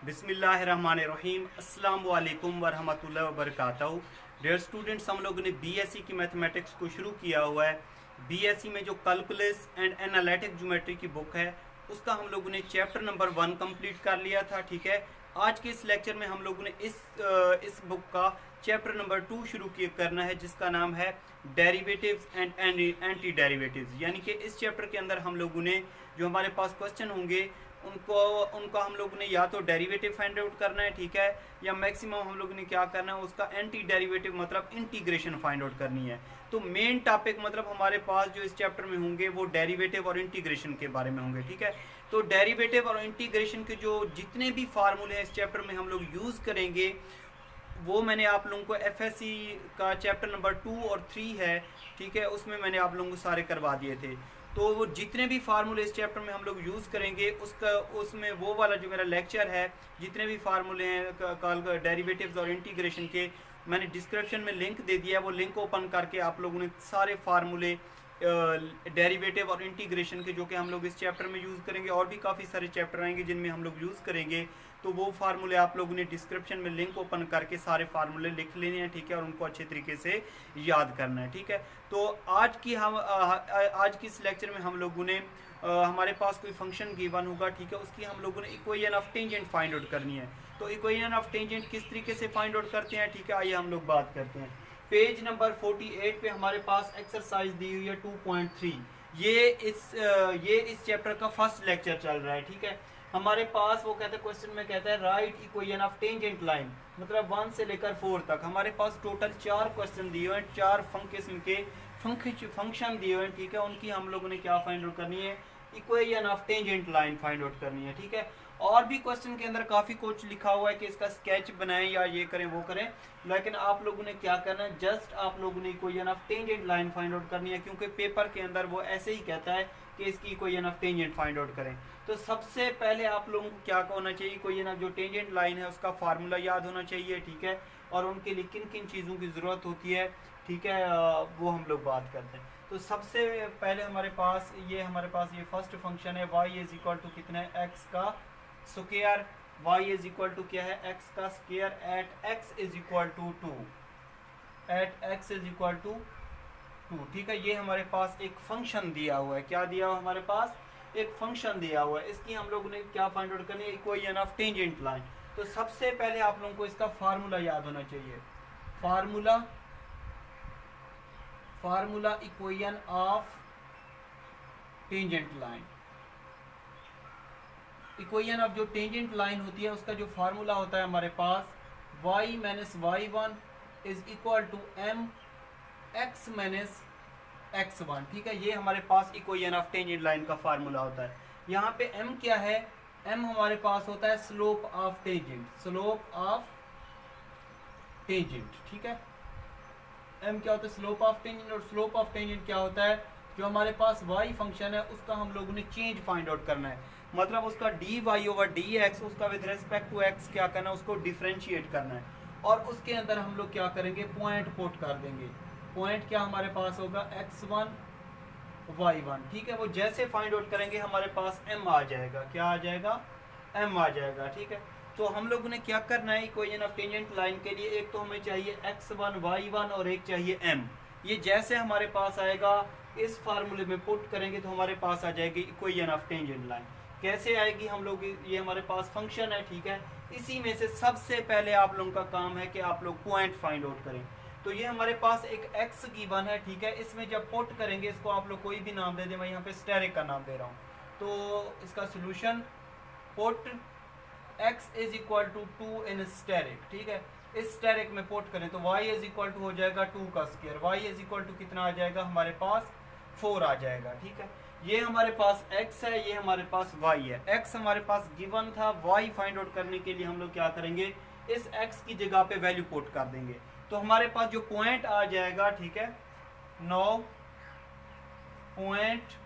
बिस्मिल्लाहिर्रहमानिर्रहीम अस्सलाम वालेकुम वरहमतुल्लाहि वबरकातुहू। डियर स्टूडेंट्स, हम लोगों ने बीएससी की मैथमेटिक्स को शुरू किया हुआ है। बीएससी में जो कैलकुलस एंड एनालिटिक ज्योमेट्री की बुक है उसका हम लोगों ने चैप्टर नंबर 1 कंप्लीट कर लिया था। ठीक है, आज के इस लेक्चर में हम लोगों ने इस बुक का चैप्टर नंबर 2 शुरू करना है, जिसका नाम है डेरिवेटिव्स एंड एंटी डेरिवेटिव्स। यानी कि इस चैप्टर के अंदर हम लोगों ने जो हमारे पास क्वेश्चन होंगे उनका हम लोगों ने या तो डेरिवेटिव फाइंड आउट करना है, ठीक है, या मैक्सिमम हम लोगों ने क्या करना है उसका एंटी डेरिवेटिव मतलब इंटीग्रेशन फाइंड आउट करनी है। तो मेन टॉपिक मतलब हमारे पास जो इस चैप्टर में होंगे वो डेरिवेटिव और इंटीग्रेशन के बारे में होंगे। ठीक है, तो डेरिवेटिव और इंटीग्रेशन के जो जितने भी फार्मूले हैं इस चैप्टर में हम लोग यूज़ करेंगे वो मैंने आप लोगों को एफएससी का चैप्टर नंबर 2 और 3 है, ठीक है, उसमें मैंने आप लोगों को सारे करवा दिए थे। तो वो जितने भी फार्मूले इस चैप्टर में हम लोग यूज़ करेंगे उसमें वो वाला जो मेरा लेक्चर है, जितने भी फार्मूले हैं डेरिवेटिव्स और इंटीग्रेशन के, मैंने डिस्क्रिप्शन में लिंक दे दिया है। वो लिंक ओपन करके आप लोगों ने सारे फार्मूले डेरिवेटिव और इंटीग्रेशन के जो कि हम लोग इस चैप्टर में यूज़ करेंगे, और भी काफ़ी सारे चैप्टर आएंगे जिनमें हम लोग यूज़ करेंगे, तो वो फार्मूले आप लोगों ने डिस्क्रिप्शन में लिंक ओपन करके सारे फार्मूले लिख लेने हैं, ठीक है, और उनको अच्छे तरीके से याद करना है। ठीक है, तो आज की इस लेक्चर में हम लोगों ने हमारे पास कोई फंक्शन गिवन होगा, ठीक है, उसकी हम लोगों ने equation of tangent find out करनी है। तो इक्वेशन ऑफ टेंजेंट किस तरीके से फाइंड आउट करते हैं, ठीक है, आइए हम लोग बात करते हैं। पेज नंबर 48 पे हमारे पास एक्सरसाइज दी हुई है 2.3। ये इस चैप्टर का फर्स्ट लेक्चर चल रहा है। ठीक है, हमारे पास वो कहता है, क्वेश्चन में कहता है right equation of tangent line, मतलब 1 से लेकर 4 तक। हमारे पास टोटल 4 क्वेश्चन दिए हुए हैं, 4 किस्म के फंक्शन दिए हुए हैं, ठीक है, उनकी हम लोगों ने क्या फाइंड आउट करनी है, equation of tangent line find out करनी है। ठीक है, और भी क्वेश्चन के अंदर काफ़ी कुछ लिखा हुआ है कि इसका स्केच बनाएं या ये करें वो करें, लेकिन आप लोगों ने क्या करना है, जस्ट आप लोगों ने equation of tangent line find out करनी है, क्योंकि पेपर के अंदर वो ऐसे ही कहता है कि इसकी equation of tangent find out करें। तो सबसे पहले आप लोगों को क्या होना चाहिए, इक्वेशन ऑफ जो टेंजेंट लाइन है उसका फार्मूला याद होना चाहिए, ठीक है, और उनके लिए किन किन चीज़ों की ज़रूरत होती है, ठीक है, वो हम लोग बात करते हैं। तो सबसे पहले हमारे पास ये फर्स्ट फंक्शन है, y इज इक्वल टू कितना है, x का square, y is equal to क्या है, x का square at x is equal to 2, at x is equal to 2। ठीक है, ये हमारे पास एक फंक्शन दिया हुआ है, क्या दिया हुआ हमारे पास, एक फंक्शन दिया हुआ है। इसकी हम लोगों ने क्या फाइंड आउट करनी है, इक्वेशन ऑफ टेंजेंट लाइन। तो सबसे पहले आप लोगों को इसका फार्मूला याद होना चाहिए, formula equation of tangent line. Equation of जो टेंजेंट लाइन होती है उसका जो फार्मूला होता है हमारे पास, y minus y1 is equal to m x minus x1। ठीक है, ये हमारे पास इक्वेशन ऑफ टेंजेंट लाइन का फार्मूला होता है। यहाँ पे m क्या है, m हमारे पास होता है स्लोप ऑफ टेंजेंट, ठीक है, m क्या होता है, स्लोप ऑफ टेंजेंट। और स्लोप ऑफ टेंजेंट क्या होता है, जो हमारे पास y फंक्शन है उसका हम लोगों ने चेंज फाइंड आउट करना है, मतलब उसका dy ओवर dx, उसका विद रेस्पेक्ट टू x क्या करना है, उसको डिफरेंशिएट करना है, और उसके अंदर हम लोग क्या करेंगे, पॉइंट पुट कर देंगे। पॉइंट क्या हमारे पास होगा, x1 y1। ठीक है, वो जैसे फाइंड आउट करेंगे हमारे पास m आ जाएगा, क्या आ जाएगा, m आ जाएगा। ठीक है, तो हम लोगों ने क्या करना है, इक्वेशन ऑफ टेंजेंट लाइन के लिए एक तो हमें चाहिए x1 y1 और एक चाहिए m। ये जैसे हमारे पास आएगा इस फार्मूले में पुट करेंगे तो हमारे पास आ जाएगी इक्वेशन ऑफ टेंजेंट लाइन। कैसे आएगी, हम लोग ये हमारे पास फंक्शन है, ठीक है, इसी में से सबसे पहले आप लोगों का काम है कि आप लोग पॉइंट फाइंड आउट करें। तो ये हमारे पास एक x गिवन है, ठीक है, इसमें जब पुट करेंगे, इसको आप लोग कोई भी नाम दे दें, मैं यहाँ पे स्टेरिक का नाम दे रहा हूँ। तो इसका solution put x is equal to 2 in asterisk, ठीक है, इस स्टेरिक में पुट करें तो y इज इक्वल टू हो जाएगा 2 का square, y is equal to कितना आ जाएगा हमारे पास 4 आ जाएगा। ठीक है, ये हमारे पास x है, ये हमारे पास y है। x हमारे पास गिवन था, y फाइंड आउट करने के लिए हम लोग क्या करेंगे, इस x की जगह पे वैल्यू पुट कर देंगे, तो हमारे पास जो पॉइंट आ जाएगा, ठीक है, 9 पॉइंट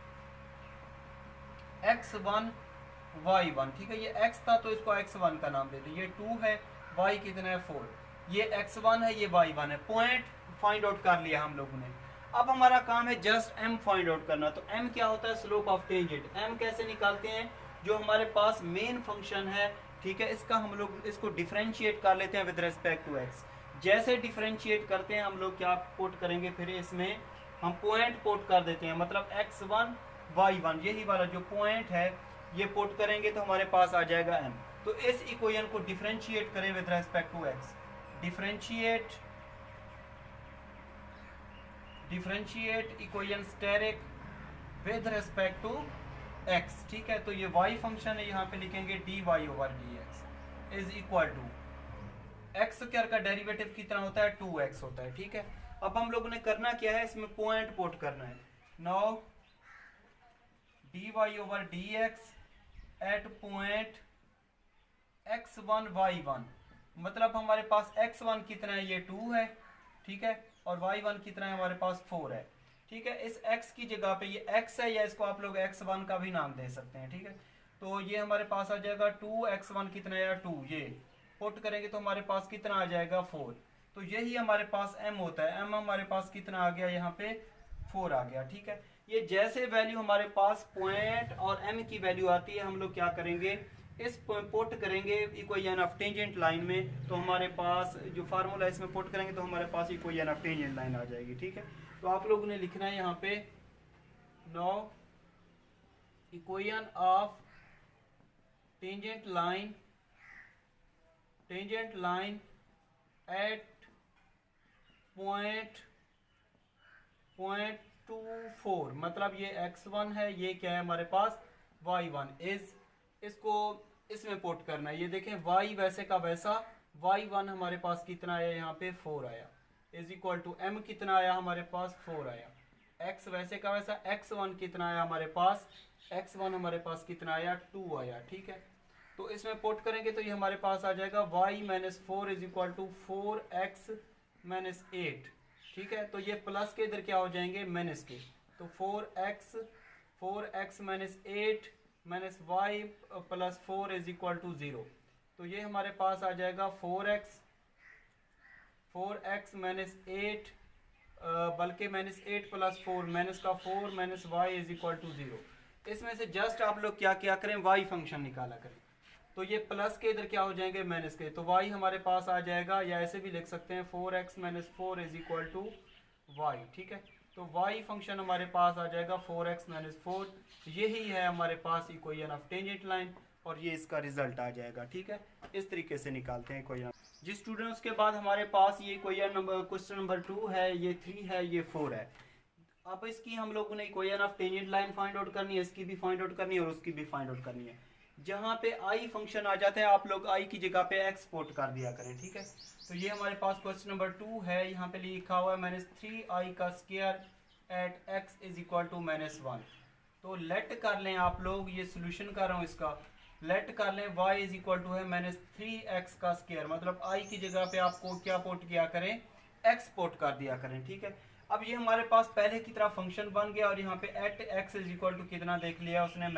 x1 y1। ठीक है, ये x था तो इसको x1 का नाम दे दें, ये 2 है, y कितना है 4, ये x1 है, ये y1 है। पॉइंट फाइंड आउट कर लिया हम लोगों ने। अब हमारा काम है जस्ट m फाइंड आउट करना। तो m क्या होता है, स्लोप ऑफ टेंजेंट। m कैसे निकालते हैं, जो हमारे पास मेन फंक्शन है ठीक है। इसका हम लोग इसको डिफरेंशिएट कर लेते हैं विद रिस्पेक्ट टू एक्स। जैसे डिफरेंशिएट करते हैं हम लोग क्या पुट करेंगे, फिर इसमें हम पॉइंट पुट कर देते हैं, मतलब x1 y1 यही वाला जो पॉइंट है ये पुट करेंगे तो हमारे पास आ जाएगा m। तो इस इक्वेशन को डिफरेंशिएट करें with respect to x। Differentiate equation asterisk with respect to x, ठीक है। तो ये y फंक्शन है, यहाँ पे लिखेंगे dy/dx is equal to x square का डेरिवेटिव कितना होता है 2x होता है, ठीक है। अब हम लोगों ने करना क्या है, इसमें पॉइंट पुट करना है। Now dy/dx eight point x1 y1, मतलब हमारे पास x1 कितना है, ये 2 है, ठीक है, और y1 कितना है हमारे पास 4 है, ठीक है। इस x की जगह पे ये x है, या इसको आप लोग x1 का भी नाम दे सकते हैं, ठीक है। तो ये हमारे पास आ जाएगा 2x1 कितना है 2, ये पुट करेंगे तो हमारे पास कितना आ जाएगा 4। तो यही हमारे पास m होता है, m हमारे पास कितना आ गया यहाँ पे 4 आ गया, ठीक है। ये जैसे वैल्यू हमारे पास पॉइंट और m की वैल्यू आती है, हम लोग क्या करेंगे, इस पुट करेंगे इक्वेशन ऑफ टेंजेंट लाइन में, तो हमारे पास जो फार्मूला इसमें पुट करेंगे तो हमारे पास इक्वेशन ऑफ टेंजेंट लाइन आ जाएगी, ठीक है। तो आप लोगों ने लिखना है यहाँ पे no equation of tangent line at point 24, मतलब ये x1 है, ये क्या है हमारे पास y1 इज, इसको इसमें पुट करना है। ये देखें y वैसे का वैसा y1 हमारे पास कितना आया, यहाँ पे 4 आया, इज इक्वल टू m कितना आया हमारे पास 4 आया, x वैसे का वैसा x1 कितना आया हमारे पास, x1 हमारे पास कितना आया 2 आया, ठीक है। तो इसमें पुट करेंगे तो ये हमारे पास आ जाएगा y-4 is equal to 4x-8, ठीक है। तो ये प्लस के इधर क्या हो जाएंगे माइनस के, तो 4x minus 8 minus y plus 4 is equal to 0। तो ये हमारे पास आ जाएगा 4x माइनस 8, बल्कि माइनस 8 प्लस 4 माइनस का 4 minus y is equal to 0। इसमें से जस्ट आप लोग क्या क्या करें, y फंक्शन निकाला करें, तो ये प्लस के इधर क्या हो जाएंगे माइनस के, तो y हमारे पास आ जाएगा, या ऐसे भी लिख सकते हैं 4x minus 4 is equal to y, ठीक है। तो y फंक्शन हमारे पास आ जाएगा 4x माइनस 4, यही है हमारे पास इक्वेशन ऑफ टेंजेंट लाइन, और ये इसका रिजल्ट आ जाएगा, ठीक है। इस तरीके से निकालते हैं इक्वेशन। जी स्टूडेंट्स, के बाद हमारे पास ये क्वेश्चन नंबर 2 है, ये 3 है, ये 4 है। अब इसकी हम लोगों ने equation of tangent line find out करनी है, इसकी भी फाइंड आउट करनी है और उसकी भी फाइंड आउट करनी है। जहाँ पे आई फंक्शन आ जाता है आप लोग आई की जगह पे एक्स पुट कर दिया करें, ठीक है। तो ये हमारे पास क्वेश्चन नंबर 2 है, यहाँ पे लिखा हुआ है -3i का square at x is equal to -1। तो लेट कर लें आप लोग, ये सोल्यूशन कर रहा हूँ इसका, लेट कर लें y इज इक्वल टू है -3x का स्क्वायर, मतलब i की जगह पे आपको क्या पुट किया करें, x पुट कर दिया करें, ठीक है। अब ये हमारे पास पहले की तरह फंक्शन बन गया, और यहाँ पे at x is equal to कितना देख लिया उसने,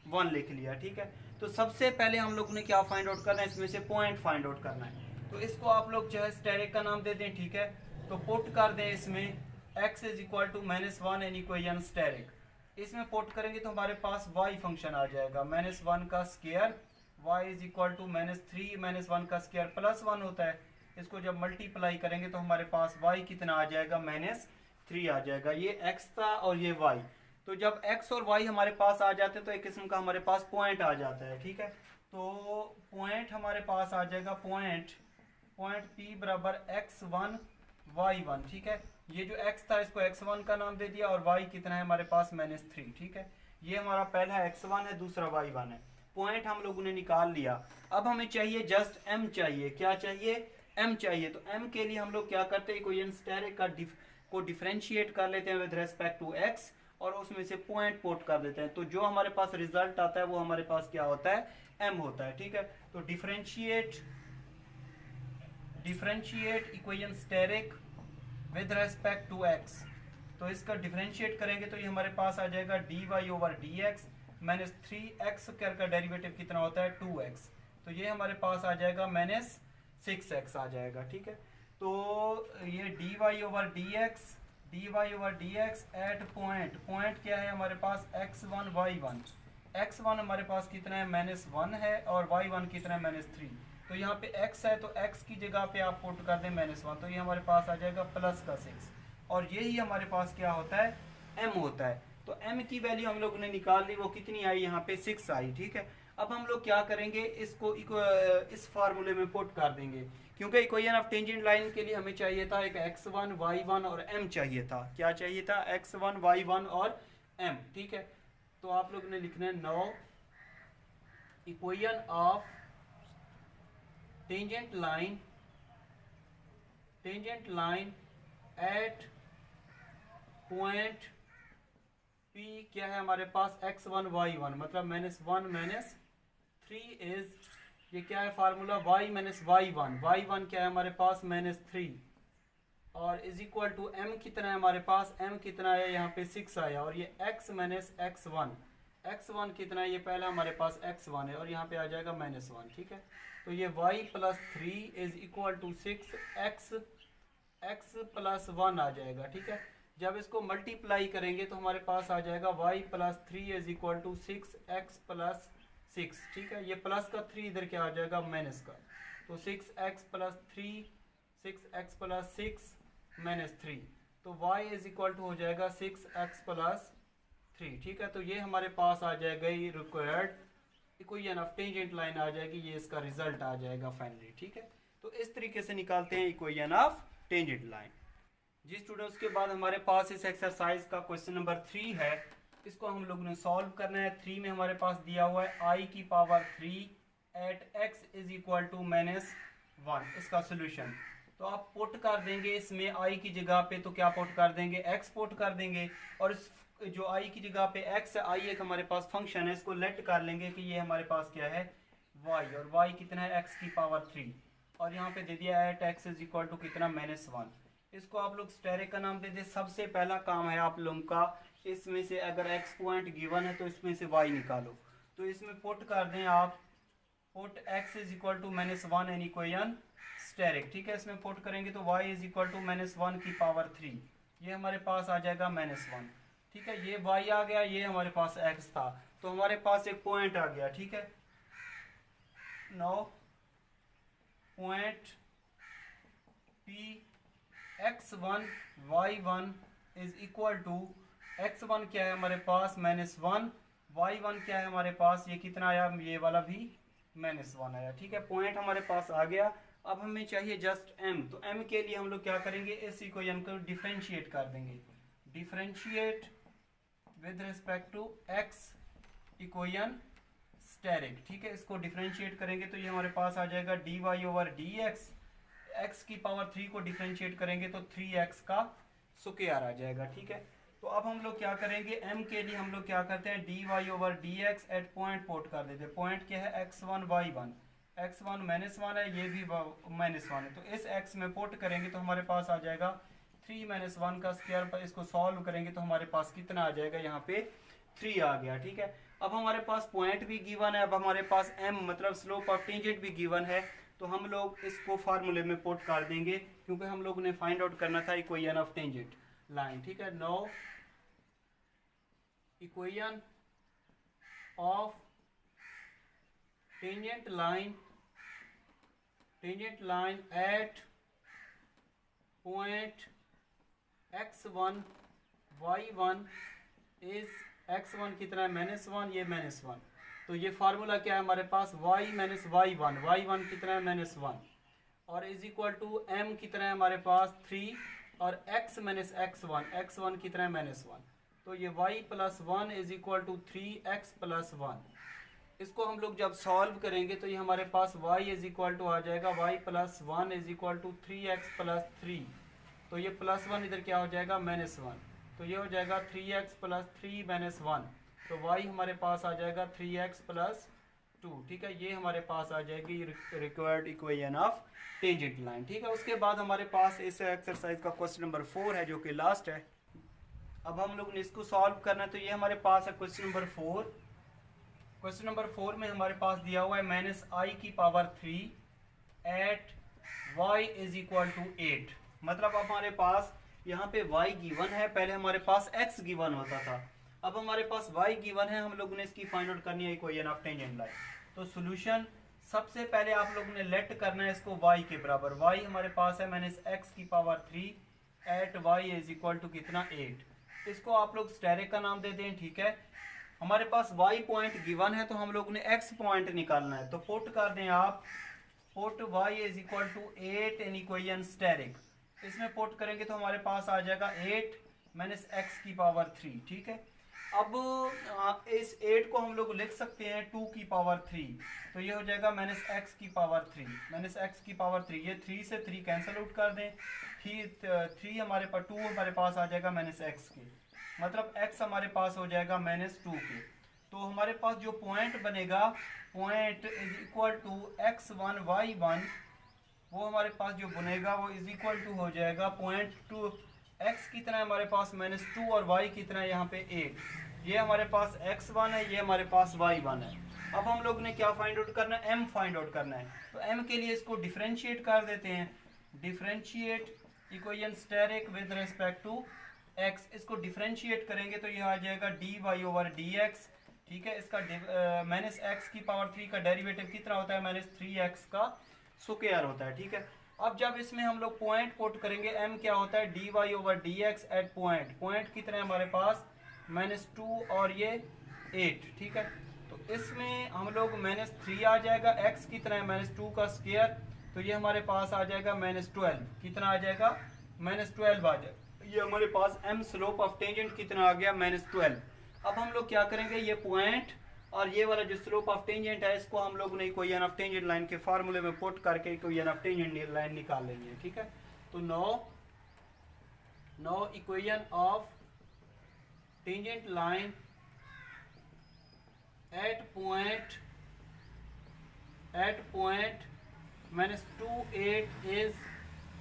-1 लिख लिया, ठीक है। तो सबसे पहले हम लोग ने क्या फाइंड आउट करना है, इसमें से पॉइंट फाइंड आउट करना है। तो इसको आप लोग जो है स्टेरिक का नाम दे दें, ठीक है। तो पुट कर दें इसमें x is equal to -1 in equation asterisk, इसमें पुट करेंगे तो हमारे पास y फंक्शन आ जाएगा, -1 का square y is equal to -3 -1 का स्क्वायर +1 होता है, इसको जब मल्टीप्लाई करेंगे तो हमारे पास y कितना आ जाएगा, -3 आ जाएगा। ये x था और ये y, तो जब x और y हमारे पास आ जाते हैं तो एक किस्म का हमारे पास पॉइंट आ जाता है, ठीक है। तो पॉइंट हमारे पास आ जाएगा, पॉइंट p बराबर x1 y1, ठीक है। ये जो x था इसको x1 का नाम दे दिया, और y कितना है हमारे पास -3, ठीक है। ये हमारा पहला x1 है, दूसरा y1 है। पॉइंट हम लोगों ने निकाल लिया। अब हमें चाहिए जस्ट m चाहिए, क्या चाहिए, m चाहिए। तो m के लिए हम लोग क्या करते हैं, इक्वेशन स्टेरिक को डिफरेंशिएट कर लेते हैं विद रेस्पेक्ट टू x, और उसमें से पॉइंट पुट कर देते हैं। तो जो हमारे पास रिजल्ट आता है वो हमारे पास क्या होता है, m होता है, ठीक है। तो differentiate equation asterisk with respect to x, तो इसका डिफरेंशिएट करेंगे तो ये हमारे पास आ जाएगा dy/dx -3x स्क्वायर का डेरिवेटिव कितना होता है 2x, तो ये हमारे पास आ जाएगा -6x आ जाएगा, ठीक है। तो ये dy/dx एट पॉइंट क्या है हमारे पास x1 y1, x1 हमारे पास कितना है -1 है और y1 कितना है -3। तो यहाँ पे x है तो x की जगह पे आप पुट कर दें -1, तो ये हमारे पास आ जाएगा प्लस का 6, और यही हमारे पास क्या होता है m होता है। तो m की वैल्यू हम लोग ने निकाल ली, वो कितनी आई यहाँ पे 6 आई, ठीक है। अब हम लोग क्या करेंगे, इसको इस फार्मूले में पुट कर देंगे, क्योंकि इक्वेशन ऑफ टेंजेंट लाइन के लिए हमें चाहिए था एक x1 y1 और m चाहिए था। क्या चाहिए था? x1 y1 और m, ठीक है। तो आप लोग ने लिखना है now equation of tangent line at point P क्या है हमारे पास x1 y1, मतलब -1 -3 इज, ये क्या है फार्मूला, y y1, y1 क्या है हमारे पास -3, और इज इक्वल टू m कितना है हमारे पास, m कितना है यहाँ पे 6 आया, और ये x x1 कितना है, ये पहला हमारे पास x1 है और यहाँ पे आ जाएगा -1, ठीक है। तो ये y + 3 is equal to 6 x + 1 आ जाएगा, ठीक है। जब इसको मल्टीप्लाई करेंगे तो हमारे पास आ जाएगा y + 3 is equal to 6x + 6, ठीक है। ये प्लस का 3 इधर क्या आ जाएगा माइनस का, तो 6x + 3 6x + 6 -3, तो y इज इक्वल टू हो जाएगा 6x + 3, ठीक है। तो ये हमारे पास आ जाएगा ये required equation of tangent line आ जाएगी, ये इसका रिजल्ट आ जाएगा फाइनली, ठीक है। तो इस तरीके से निकालते हैं इक्वेशन ऑफ टेंजेंट लाइन। जी स्टूडेंट्स, के बाद हमारे पास इस एक्सरसाइज का क्वेश्चन नंबर 3 है, इसको हम लोग ने सॉल्व करना है। 3 में हमारे पास दिया हुआ है i³ at x is equal to -1, इसका सोल्यूशन। तो आप पुट कर देंगे इसमें i की जगह पे, तो क्या पुट कर देंगे, x पुट कर देंगे, और इस जो i की जगह पे x है, i एक हमारे पास फंक्शन है, इसको लेट कर लेंगे कि ये हमारे पास क्या है y, और y कितना है x³, और यहाँ पे दे दिया at x is equal to कितना -1। इसको आप लोग स्टेरिक का नाम दे दे। सबसे पहला काम है आप लोगों का, इसमें से अगर x पॉइंट गिवन है तो इसमें से y निकालो, तो इसमें पुट कर दें आप, put x is equal to -1 in equation asterisk, ठीक है। इसमें पुट करेंगे तो y इज इक्वल टू -1³, ये हमारे पास आ जाएगा -1, ठीक है। ये y आ गया, ये हमारे पास x था, तो हमारे पास एक पॉइंट आ गया, ठीक है। Now point P x1 y1 is equal to, x1 क्या है हमारे पास -1, y1 क्या है हमारे पास, ये कितना आया, ये वाला भी -1 आया, ठीक है। पॉइंट हमारे पास आ गया। अब हमें चाहिए जस्ट m, तो m के लिए हम लोग क्या करेंगे, इस इक्वेशन को डिफरेंशिएट कर देंगे, differentiate with respect to x equation asterisk, ठीक है। इसको डिफरेंशिएट करेंगे तो ये हमारे पास आ जाएगा dy/dx, x³ को डिफरेंशिएट करेंगे तो 3x का स्क्वायर आ जाएगा, ठीक है। तो अब हम लोग क्या करेंगे, m के लिए हम लोग क्या करते हैं, dy/dx एट पॉइंट पुट कर देते हैं। पॉइंट क्या है, x1 y1, x1 -1 है, ये भी -1 है, तो इस x में पुट करेंगे तो हमारे पास आ जाएगा 3 - 1 का स्क्वायर, पर इसको सॉल्व करेंगे तो हमारे पास कितना आ जाएगा, यहाँ पे 3 आ गया, ठीक है। अब हमारे पास पॉइंट भी गिवन है, अब हमारे पास m मतलब स्लोप ऑफ टेंजेंट भी गिवन है, तो हम लोग इसको फार्मूले में पुट कर देंगे, क्योंकि हम लोग ने फाइंड आउट करना था इक्वेशन ऑफ टेंजेंट लाइन, ठीक है। Now equation of tangent line at point x1 y1 is, x1 कितना है -1, ये -1, तो ये फार्मूला क्या है हमारे पास, y y1, y1 कितना है -1, और इज इक्वल टू m कितना है हमारे पास 3, और x x1, x1 कितना है -1, तो ये y + 1 is equal to 3x + 1। इसको हम लोग जब सॉल्व करेंगे तो ये हमारे पास y इज इक्वल टू आ जाएगा y + 1 is equal to 3x + 3, तो ये +1 इधर क्या हो जाएगा -1, तो ये हो जाएगा 3x + 3 -1, तो y हमारे पास आ जाएगा 3x + 2, ठीक है। ये हमारे पास आ जाएगी required equation of tangent line, ठीक है। उसके बाद हमारे पास इस एक्सरसाइज का क्वेश्चन नंबर 4 है, जो कि लास्ट है। अब हम लोग ने इसको सॉल्व करना है, तो ये हमारे पास है क्वेश्चन नंबर 4। क्वेश्चन नंबर 4 में हमारे पास दिया हुआ है -i³ at y is equal to 8, मतलब अब हमारे पास यहाँ पे y गिवन है, पहले हमारे पास x गिवन होता था, अब हमारे पास y गिवन है, हम लोगों ने इसकी फाइंड आउट करनी है इक्वेशन ऑफ टेंजेंट लाइन। तो सॉल्यूशन सबसे पहले आप लोगों ने लेट करना है इसको y के बराबर। y हमारे पास है माइनस x की power 3 at y is equal to कितना 8। इसको आप लोग स्टेरिक का नाम दे दें, ठीक है। हमारे पास y पॉइंट गिवन है तो हम लोगों ने x पॉइंट निकालना है। तो पुट कर दें आप, put y is equal to 8 in equation asterisk. इसमें पुट करेंगे तो हमारे पास आ जाएगा 8 माइनस x की पावर 3, ठीक है। अब इस 8 को हम लोग लिख सकते हैं 2 की पावर 3, तो ये हो जाएगा माइनस x की पावर 3, माइनस x की पावर 3। ये 3 से 3 कैंसिल आउट कर दें, 3 हमारे पास 2 हमारे पास आ जाएगा माइनस x के, मतलब x हमारे पास हो जाएगा माइनस 2 के। तो हमारे पास जो पॉइंट बनेगा, point is equal to x1 y1, वो हमारे पास जो बनेगा वो इज इक्वल टू हो जाएगा पॉइंट टू x कितना है हमारे पास -2 और y कितना है यहाँ पे 8। ये हमारे पास x1 है, ये हमारे पास y1 है। अब हम लोग ने क्या फाइंड आउट करना है, m फाइंड आउट करना है। तो m के लिए इसको डिफरेंशिएट कर देते हैं, differentiate equation asterisk with respect to x। इसको डिफरेंशिएट करेंगे तो ये आ जाएगा dy ओवर dx, ठीक है। इसका माइनस x की पावर 3 का डेरिवेटिव कितना होता है, माइनस 3x का स्क्वायर होता है, ठीक है। अब जब इसमें हम लोग पॉइंट पुट करेंगे, m क्या होता है dy over dx at point, point कितना है हमारे पास -2 और ये 8, ठीक है। तो इसमें हम लोग -3 आ जाएगा, x कितना है -2 का स्क्वायर, तो ये हमारे पास आ जाएगा -12, कितना आ जाएगा -12 आ जाएगा। ये हमारे पास m स्लोप ऑफ टेंजेंट कितना आ गया -12। अब हम लोग क्या करेंगे, ये पॉइंट और ये वाला जो स्लोप ऑफ टेंजेंट है इसको हम लोग ने इक्वेशन ऑफ टेंजेंट लाइन के फार्मूले में पुट करके इक्वेशन ऑफ टेंजेंट लाइन निकाल लेंगे, ठीक है। तो no equation of tangent line at point -2 8 is,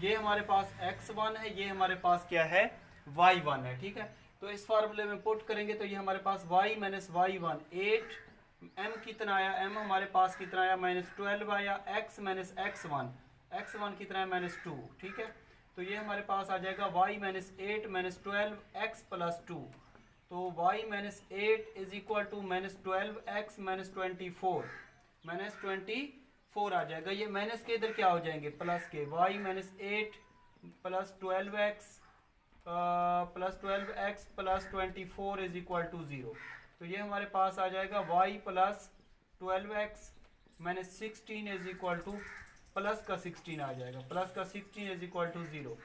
ये हमारे पास x1 है, ये हमारे पास क्या है y1 है, ठीक है। तो इस फार्मूले में पुट करेंगे तो ये हमारे पास y माइनस y1 8, m कितना आया, m हमारे पास कितना आया -12 आया, x माइनस x1 कितना है -2, ठीक है। तो ये हमारे पास आ जाएगा y minus 8 minus 12 x plus 2। तो y minus 8 is equal to -12 x minus 24 आ जाएगा। ये माइनस के इधर क्या हो जाएंगे, प्लस के, y minus 8 plus 12x plus 12x plus 24 is equal to 0। तो ये हमारे पास आ जाएगा y plus 12x minus 16 is equal to plus का 16 आ जाएगा, प्लस का 16 इज इक्वल टू 0।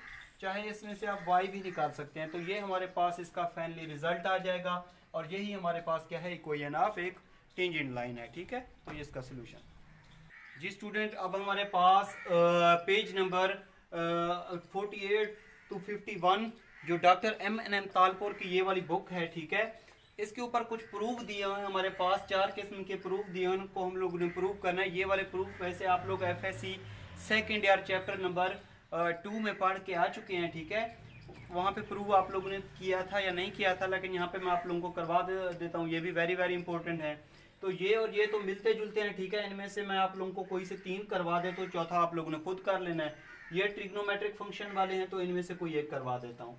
चाहे इसमें से आप y भी निकाल सकते हैं। तो ये हमारे पास इसका फाइनली रिजल्ट आ जाएगा और यही हमारे पास क्या है, इक्वेशन ऑफ एक टेंजेंट लाइन है, ठीक है। तो ये इसका सोल्यूशन जी स्टूडेंट। अब हमारे पास पेज नंबर 48 to 51 जो डॉक्टर M तालपुर की ये वाली बुक है, ठीक है। इसके ऊपर कुछ प्रूफ दिए हुए हैं हमारे पास, 4 किस्म के प्रूफ दिए हैं, उनको हम लोगों ने प्रूव करना है। ये वाले प्रूफ वैसे आप लोग FSC second year chapter number 2 में पढ़ के आ चुके हैं, ठीक है। वहाँ पे प्रूव आप लोगों ने किया था या नहीं किया था, लेकिन यहाँ पे मैं आप लोगों को करवा देता हूँ। ये भी वेरी इंपॉर्टेंट है। तो ये और ये तो मिलते जुलते हैं, ठीक है। इनमें से मैं आप लोगों को कोई से 3 करवा दे तो चौथा आप लोगों ने खुद कर लेना है। ये ट्रिग्नोमेट्रिक फंक्शन वाले हैं तो इनमें से कोई एक करवा देता हूँ।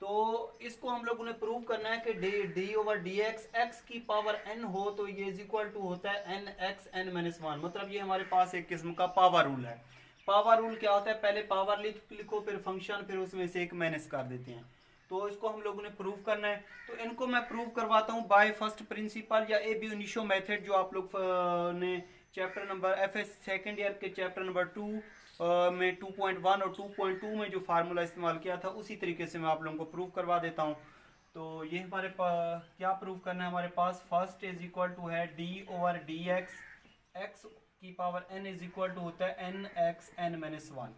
तो इसको हम लोगों ने प्रूव करना है कि डी ओवर डी एक्स की पावर n हो तो ये इज इक्वल टू होता है n(x(n-1), मतलब ये हमारे पास एक किस्म का पावर रूल है। पावर रूल क्या होता है, पहले पावर लिखो फिर फंक्शन, फिर उसमें से एक माइनस कर देते हैं। तो इसको हम लोगों ने प्रूव करना है। तो इनको मैं प्रूव करवाता हूँ बाय फर्स्ट प्रिंसिपल या ab initio मेथड, जो आप लोग ने chapter number FS second year के चैप्टर नंबर 2 में 2.1 और 2.2 में जो फार्मूला इस्तेमाल किया था उसी तरीके से मैं आप लोगों को प्रूव करवा देता हूँ। तो ये हमारे पास क्या प्रूव करना है, हमारे पास फर्स्ट इज इक्वल टू है d ओवर डी एक्स की power n is equal to होता है n(x(n-1).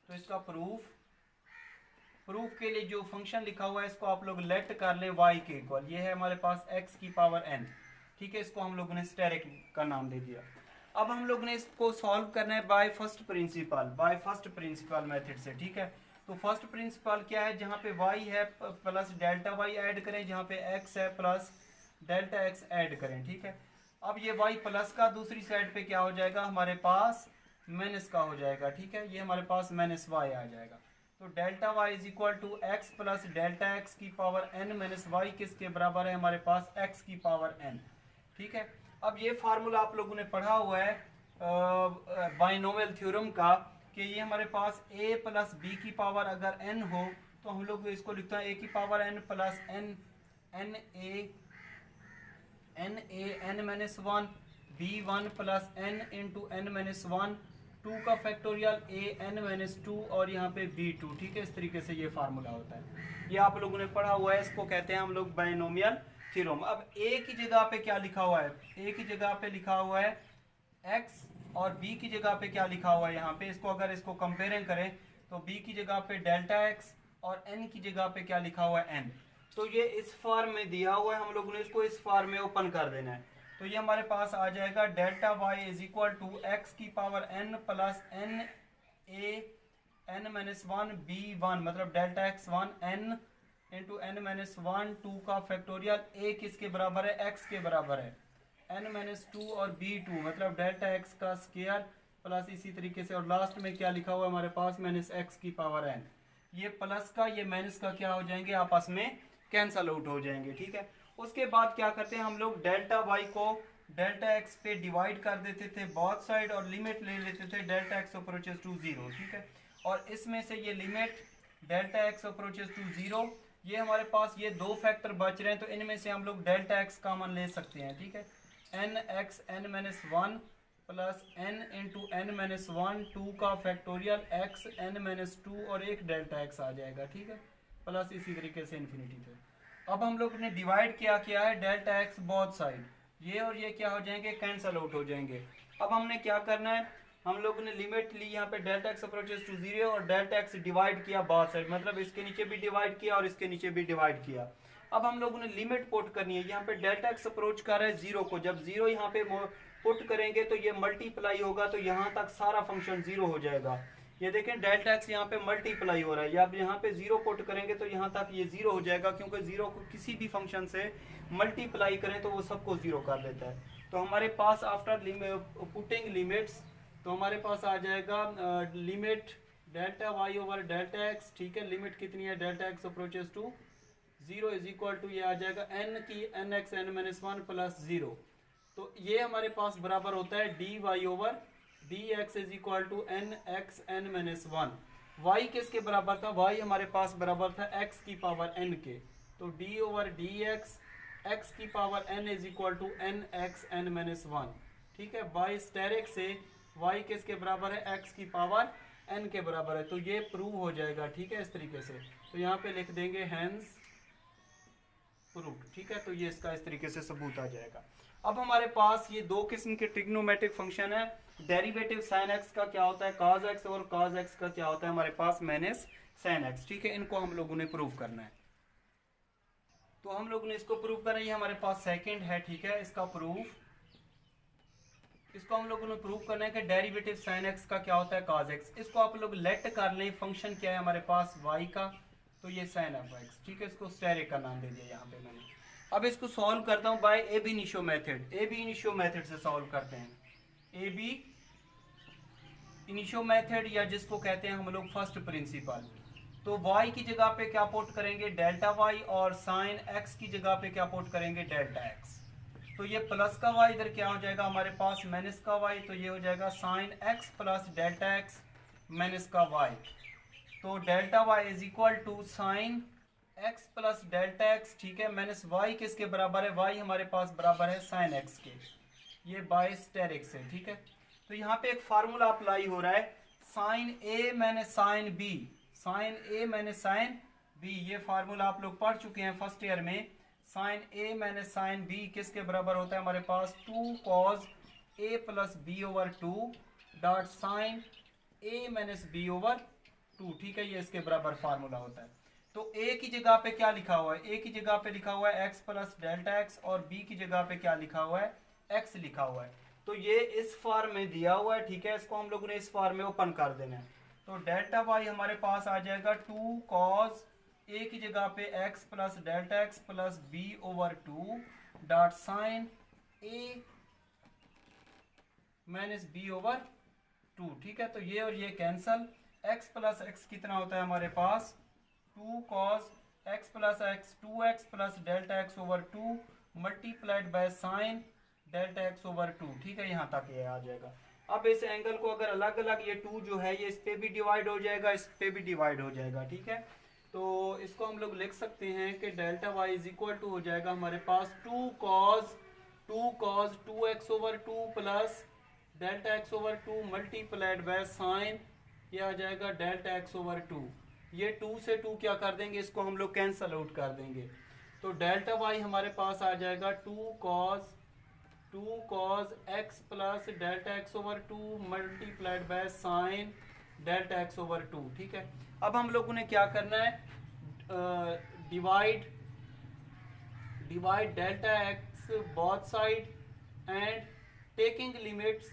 तो इसका प्रूफ के लिए जो फंक्शन लिखा हुआ है इसको आप लोग लेट कर लें y के इक्वल। ये है हमारे पास x की पावर n, ठीक है। इसको हम लोगों ने स्टेरिक का नाम दे दिया। अब हम लोग ने इसको सॉल्व करना है बाय फर्स्ट प्रिंसिपल मेथड से, ठीक है। तो फर्स्ट प्रिंसिपल क्या है, जहाँ पे y है प्लस डेल्टा y ऐड करें, जहाँ पे x है प्लस डेल्टा x ऐड करें, ठीक है। अब ये y प्लस का दूसरी साइड पे क्या हो जाएगा, हमारे पास माइनस का हो जाएगा, ठीक है। ये हमारे पास माइनस y आ जाएगा। तो delta y is equal to x plus delta x की पावर एन माइनस वाई किसके बराबर है हमारे पास एक्स की पावर एन। ठीक है, अब ये फार्मूला आप लोगों ने पढ़ा हुआ है बाइनोमियल थ्योरम का कि ये हमारे पास a प्लस बी की पावर अगर n हो तो हम लोग इसको लिखते हैं a की power n plus n n minus one b one plus n into n minus one, two का factorial a n minus two और यहाँ पे b2। ठीक है, इस तरीके से ये फार्मूला होता है, ये आप लोगों ने पढ़ा हुआ है, इसको कहते हैं हम लोग बाइनोमियल थ्योरम। अब a की जगह पे क्या लिखा हुआ है, a की जगह पे लिखा हुआ है x और b की जगह पे क्या लिखा हुआ है यहाँ पे, इसको अगर इसको कंपेयरिंग करें तो b की जगह पे डेल्टा x और n की जगह पे क्या लिखा हुआ है n। तो ये इस फॉर्म में दिया हुआ है, हम लोगों ने इसको इस फॉर्म में ओपन कर देना है। तो ये हमारे पास आ जाएगा delta y is equal to x की power n plus n a n minus one b one, मतलब delta x one n into n minus one, two का फैक्टोरियल a किसके बराबर है, x के बराबर है, n माइनस टू और b2 मतलब डेल्टा x का स्क्वायर प्लस इसी तरीके से, और लास्ट में क्या लिखा हुआ है हमारे पास माइनस x की पावर n। ये प्लस का ये माइनस का क्या हो जाएंगे, आपस में कैंसल आउट हो जाएंगे। ठीक है, उसके बाद क्या करते हैं हम लोग, डेल्टा y को डेल्टा x पे डिवाइड कर देते थे बोथ साइड और लिमिट ले लेते थे डेल्टा x अप्रोचेस टू 0। ठीक है, और इसमें से ये limit delta x approaches to 0, ये हमारे पास ये दो फैक्टर बच रहे हैं तो इनमें से हम लोग डेल्टा x कॉमन ले सकते हैं। ठीक है, n x n minus one plus n into n minus one, two का factorial x n minus two और एक डेल्टा एक्स आ जाएगा। ठीक है, प्लस इसी तरीके से इन्फिनिटी पे। अब हम लोग ने डिवाइड किया है डेल्टा एक्स बोथ साइड, ये और ये क्या हो जाएंगे, कैंसल आउट हो जाएंगे। अब हमने क्या करना है, हम लोग ने लिमिट ली यहाँ पे डेल्टा एक्स अप्रोचेस टू 0 और डेल्टा एक्स डिवाइड किया बोथ साइड, मतलब इसके नीचे भी डिवाइड किया और इसके नीचे भी डिवाइड किया। अब हम लोगों ने लिमिट पुट करनी है, यहाँ पे डेल्टा एक्स अप्रोच कर रहा है 0 को, जब 0 यहाँ पे पुट करेंगे तो ये मल्टीप्लाई होगा तो यहाँ तक सारा फंक्शन 0 हो जाएगा। ये देखें डेल्टा एक्स यहाँ पे मल्टीप्लाई हो रहा है, अब यहाँ पे 0 पुट करेंगे तो यहाँ तक ये 0 हो जाएगा, क्योंकि 0 को किसी भी फंक्शन से मल्टीप्लाई करें तो वो सबको 0 कर देता है। तो हमारे पास आफ्टर पुटिंग लिमिट्स तो हमारे पास आ जाएगा limit delta y over delta x. ठीक है, लिमिट कितनी है, delta x approaches to 0 is equal to ये आ जाएगा n की n x n minus one plus 0। तो ये हमारे पास बराबर होता है d y over d x is equal to n x n minus one. Y किसके बराबर था, वाई हमारे पास बराबर था x की पावर n के, तो d ओवर डी एक्स की power n is equal to n x n minus one. ठीक है, बाई स्टेरिक से y किसके बराबर है, x की पावर n के बराबर है, तो ये प्रूव हो जाएगा। ठीक है, इस तरीके से तो यहाँ पे लिख देंगे हैंस प्रूव्ड। ठीक है, तो ये इसका इस तरीके से सबूत आ जाएगा। अब हमारे पास ये दो किस्म के ट्रिग्नोमेट्रिक फंक्शन है, डेरिवेटिव साइन एक्स का क्या होता है cos x और cos x का क्या होता है हमारे पास माइनस साइन x। ठीक है, इनको हम लोगों ने प्रूव करना है, तो हम लोगों ने इसको प्रूव करना है, ये हमारे पास सेकंड है। ठीक है, इसका प्रूफ, इसको हम लोगों ने प्रूव करना है कि डेरिवेटिव साइन एक्स का क्या होता है cos x। इसको आप लोग लेट कर लें, फंक्शन क्या है हमारे पास y का, तो ये साइन ऑफ x। ठीक है, इसको स्टेरिक का नाम दे दिया यहाँ पे मैंने। अब इसको सॉल्व करता हूँ by A B initio method. A B initio method से सॉल्व करते हैं, ए बी इनिशियो मेथड या जिसको कहते हैं हम लोग फर्स्ट प्रिंसिपल। तो y की जगह पे क्या पुट करेंगे, डेल्टा y, और साइन x की जगह पे क्या पुट करेंगे, डेल्टा x। तो ये प्लस का y इधर क्या हो जाएगा हमारे पास माइनस का y, तो ये हो जाएगा sine x plus delta x minus का y। तो delta y is equal to sine x plus delta x। ठीक है, माइनस y किसके बराबर है, y हमारे पास बराबर है साइन x के, ये बाय स्टेरिक से। ठीक है, तो यहाँ पे एक फार्मूला अप्लाई हो रहा है, sine a minus sine b, sine a minus sine b। ये फार्मूला आप लोग पढ़ चुके हैं फर्स्ट ईयर में। Sine a minus sine b किसके बराबर होता है हमारे पास, 2 cos a plus b over 2 dot sine a minus b over 2। ठीक है, ये इसके बराबर फार्मूला होता है। तो a की जगह पे क्या लिखा हुआ है, a की जगह पे लिखा हुआ है x प्लस डेल्टा x, और b की जगह पे क्या लिखा हुआ है, x लिखा हुआ है। तो ये इस फॉर्म में दिया हुआ है। ठीक है, इसको हम लोगों ने इस फॉर्म में ओपन कर देना है। तो डेल्टा y हमारे पास आ जाएगा 2 cos a की जगह पे x plus delta x plus b over 2 dot sine a minus b over 2। ठीक है, तो ये और ये कैंसल, एक्स प्लस एक्स कितना होता है हमारे पास 2 cos x plus x 2x plus delta x over 2 multiplied by sign delta x over 2। ठीक है, यहाँ तक ये आ जाएगा। अब इस एंगल को अगर अलग अलग ये 2 जो है ये इस पे भी डिवाइड हो जाएगा, इस पे भी डिवाइड हो जाएगा। ठीक है, तो इसको हम लोग लिख सकते हैं कि delta y is equal to हो जाएगा हमारे पास 2 cos 2x over 2 plus delta x over 2 multiplied by sine, ये आ जाएगा डेल्टा एक्स ओवर 2। ये 2 से 2 क्या कर देंगे, इसको हम लोग कैंसल आउट कर देंगे। तो डेल्टा वाई हमारे पास आ जाएगा 2 cos x plus delta x over 2 multiplied by sign delta x over 2। ठीक है, अब हम लोगों ने क्या करना है, divide delta x both side and taking limits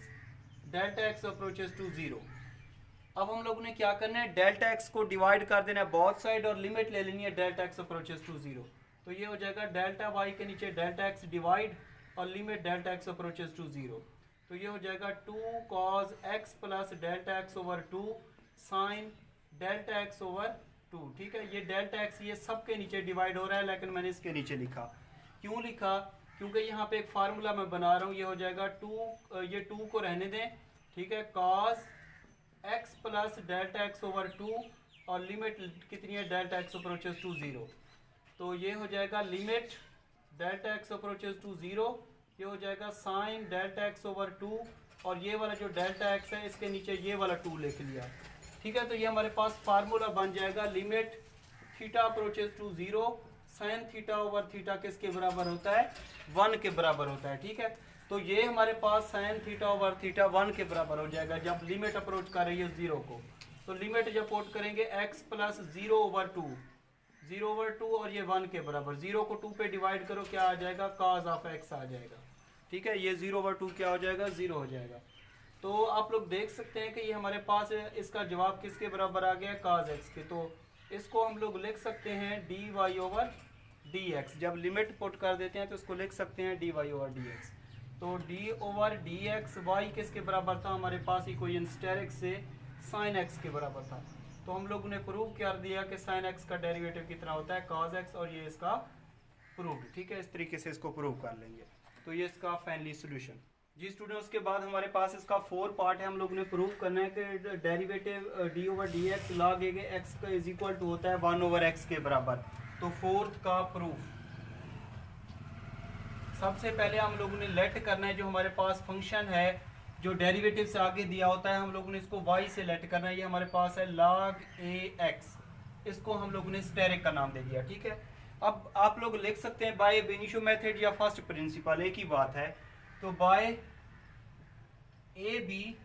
delta x approaches to 0। अब हम लोगों ने क्या करना है, डेल्टा एक्स को डिवाइड कर देना है बोथ साइड और लिमिट ले लेनी है डेल्टा एक्स अप्रोचेस टू 0। तो ये हो जाएगा डेल्टा वाई के नीचे डेल्टा एक्स डिवाइड और limit delta x approaches to 0। तो ये हो जाएगा 2 cos x plus delta x over 2 sine delta x over 2। ठीक है, ये डेल्टा एक्स ये सब के नीचे डिवाइड हो रहा है, लेकिन मैंने इसके नीचे लिखा। क्यों लिखा, क्योंकि यहाँ पे एक फार्मूला मैं बना रहा हूँ। ये हो जाएगा 2 को रहने दें। ठीक है, cos x plus delta x over 2 और लिमिट कितनी है डेल्टा एक्स अप्रोचेस टू 0। तो ये हो जाएगा limit delta x approaches to 0, ये हो जाएगा साइन डेल्टा एक्स ओवर 2 और ये वाला जो डेल्टा एक्स है इसके नीचे ये वाला 2 लिख लिया। ठीक है, तो ये हमारे पास फार्मूला बन जाएगा limit theta approaches to 0 sine theta over theta किसके बराबर होता है 1 के बराबर होता है। ठीक है, तो ये हमारे पास साइन थीटा ओवर थीटा 1 के बराबर हो जाएगा जब लिमिट अप्रोच कर रही है 0 को। तो लिमिट जब पुट करेंगे x प्लस 0 ओवर 2 और ये 1 के बराबर, 0 को 2 पे डिवाइड करो क्या आ जाएगा cos ऑफ x आ जाएगा। ठीक है, ये 0 ओवर 2 क्या हो जाएगा 0 हो जाएगा। तो आप लोग देख सकते हैं कि ये हमारे पास इसका जवाब किसके बराबर आ गया cos x के। तो इसको हम लोग लिख सकते हैं dy ओवर dx। जब लिमिट पुट कर देते हैं तो इसको लिख सकते हैं dy ओवर dx। तो d ओवर dx y किसके बराबर था हमारे पास इक्वेशन स्टेरिक से sin x के बराबर था। तो हम लोगों ने प्रूव कर दिया कि sin x का डेरिवेटिव कितना होता है cos x और ये इसका प्रूव। ठीक है, इस तरीके से इसको प्रूव कर लेंगे। तो ये इसका फाइनली सोल्यूशन जी स्टूडेंट। उसके बाद हमारे पास इसका 4 पार्ट है। हम लोगों ने प्रूव करना है कि derivative d over dx log x का इज इक्वल टू होता है 1 ओवर x के बराबर। तो 4th का प्रूफ, सबसे पहले हम लोगों ने लेट करना है जो हमारे पास फंक्शन है जो डेरिवेटिव से आगे दिया होता है, हम लोगों ने इसको y से लेट करना है। ये हमारे पास है log ax, इसको हम लोगों ने स्टेरिक का नाम दे दिया। ठीक है, अब आप लोग लिख सकते हैं बाय बेनिशियो मेथड या फर्स्ट प्रिंसिपल, एक ही बात है। तो by A B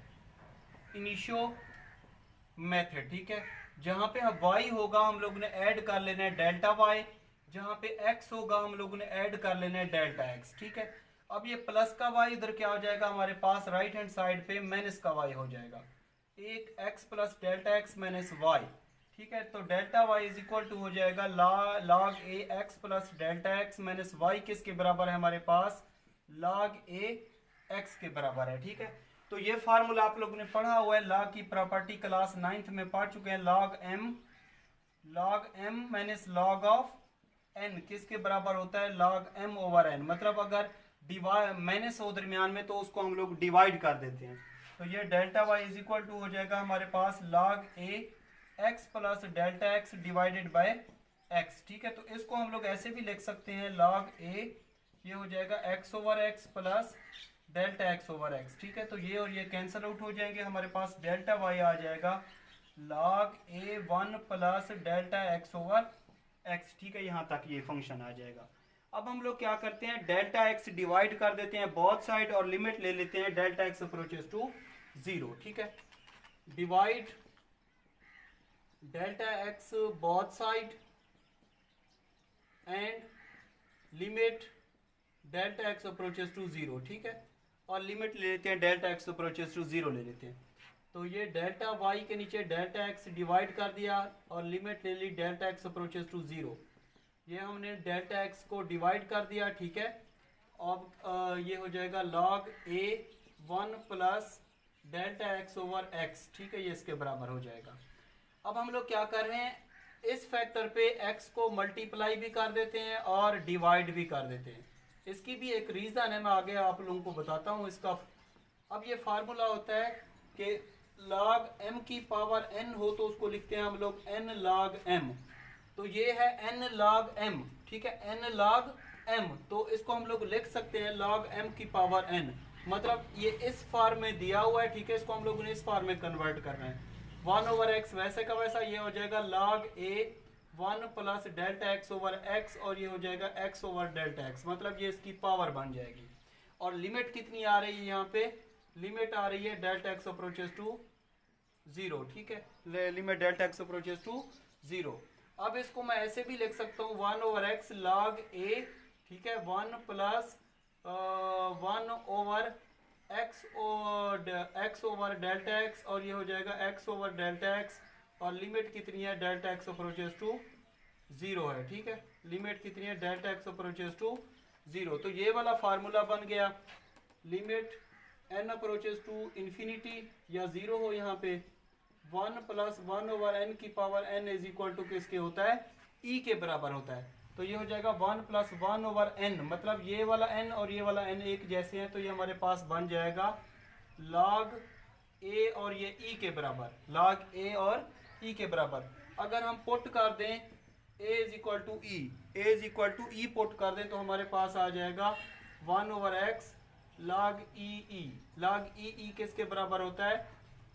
initio method. ठीक है, जहां पे y होगा हम लोगों ने ऐड कर लेना है डेल्टा y, जहां पे x होगा हम लोगों ने ऐड कर लेना है डेल्टा x। ठीक है, अब ये प्लस का y इधर क्या हो जाएगा हमारे पास राइट हैंड साइड पे माइनस का y हो जाएगा, एक x plus delta x minus y। ठीक है, तो delta y is equal to हो जाएगा log a x plus delta x minus y किसके बराबर है हमारे पास log a x के बराबर है। ठीक है, तो ये फार्मूला आप लोगों ने पढ़ा हुआ है, लॉग की प्रॉपर्टी क्लास 9th में पढ़ चुके हैं। log m minus log of n किसके बराबर होता है log m ओवर n। मतलब अगर माइनस हो दरमियान में तो उसको हम लोग डिवाइड कर देते हैं। तो ये delta y is equal to हो जाएगा हमारे पास log a x plus delta x divided by x। ठीक है, तो इसको हम लोग ऐसे भी लिख सकते हैं log a, ये हो जाएगा x over x plus delta x over x। ठीक है, तो ये और ये कैंसिल आउट हो जाएंगे, हमारे पास डेल्टा y आ जाएगा log a1 plus delta x over x। ठीक है, यहाँ तक ये फंक्शन आ जाएगा। अब हम लोग क्या करते हैं डेल्टा x डिवाइड कर देते हैं बोथ साइड और लिमिट ले लेते हैं डेल्टा x अप्रोचेस टू 0। ठीक है, divide delta x both side and limit delta x approaches to 0। ठीक है, और लिमिट ले लेते हैं डेल्टा x अप्रोचेस टू 0 ले लेते हैं। तो ये डेल्टा y के नीचे डेल्टा x डिवाइड कर दिया और लिमिट ले ली डेल्टा x अप्रोचेस टू 0। ये हमने डेल्टा x को डिवाइड कर दिया। ठीक है, अब ये हो जाएगा log a1 plus delta x over x। ठीक है, ये इसके बराबर हो जाएगा। अब हम लोग क्या कर रहे हैं, इस फैक्टर पे x को मल्टीप्लाई भी कर देते हैं और डिवाइड भी कर देते हैं। इसकी भी एक रीज़न है, मैं आगे आप लोगों को बताता हूँ इसका। अब ये फार्मूला होता है कि log m की पावर n हो तो उसको लिखते हैं हम लोग n log m। तो ये है n log m, ठीक है, n log m। तो इसको हम लोग लिख सकते हैं log m की पावर n, मतलब ये इस फॉर्म में दिया हुआ है, ठीक है, इसको हम लोगों ने इस फॉर्म में कन्वर्ट करना है। 1/x वैसे का वैसा ये हो जाएगा log a 1 plus delta x over x, और ये हो जाएगा x ओवर डेल्टा x, मतलब ये इसकी पावर बन जाएगी। और लिमिट कितनी आ रही है यहाँ पे, लिमिट आ रही है डेल्टा एक्स अप्रोचेस टू 0, ठीक है, limit delta x approaches to 0। अब इसको मैं ऐसे भी लिख सकता हूँ 1/x log a, ठीक है, 1 plus 1 over x over delta x, और ये हो जाएगा x ओवर डेल्टा x, और लिमिट कितनी है, डेल्टा एक्स अप्रोचेस टू 0 है, ठीक है, लिमिट कितनी है, डेल्टा एक्स अप्रोचेस टू 0। तो ये वाला फार्मूला बन गया, limit n approaches to infinity या 0 हो यहाँ पे, 1 प्लस 1 ओवर n की power n is equal to किसके होता है, e के बराबर होता है। तो ये हो जाएगा 1 प्लस 1 ओवर n, मतलब ये वाला n और ये वाला n एक जैसे हैं, तो ये हमारे पास बन जाएगा log a और ये e के बराबर, log a और e के बराबर। अगर हम पुट कर दें a is equal to e, a is equal to e put कर दें तो हमारे पास आ जाएगा 1/x log e, log e किसके बराबर होता है,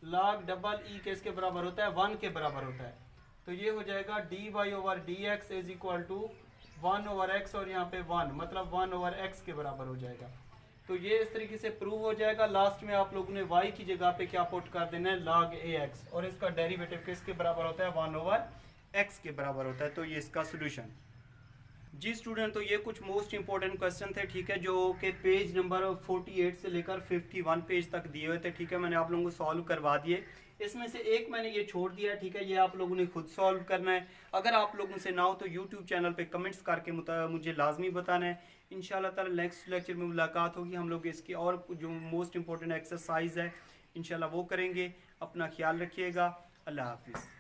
log डबल e किसके बराबर होता है, 1 के बराबर होता है। तो ये हो जाएगा dy over dx is equal to 1/x, और यहाँ पे 1, मतलब 1/x के बराबर हो जाएगा। तो ये इस तरीके से प्रूव हो जाएगा। लास्ट में आप लोगों ने y की जगह पे क्या पुट कर देना है, log ax, और इसका डेरिवेटिव किसके बराबर होता है, 1/x के बराबर होता है। तो ये इसका सोल्यूशन। जी स्टूडेंट, तो ये कुछ मोस्ट इंपॉर्टेंट क्वेश्चन थे, ठीक है, जो कि पेज नंबर 48 से लेकर 51 पेज तक दिए हुए थे, ठीक है, मैंने आप लोगों को सॉल्व करवा दिए। इसमें से एक मैंने ये छोड़ दिया, ठीक है, ये आप लोगों ने खुद सॉल्व करना है। अगर आप लोगों से ना हो तो यूट्यूब चैनल पे कमेंट्स करके मुझे लाजमी बताना है। इंशाल्लाह ताला नेक्स्ट लेक्चर में मुलाकात होगी, हम लोग इसकी और जो मोस्ट इंपॉर्टेंट एक्सरसाइज है इंशाल्लाह वो करेंगे। अपना ख्याल रखिएगा, अल्लाह हाफिज़।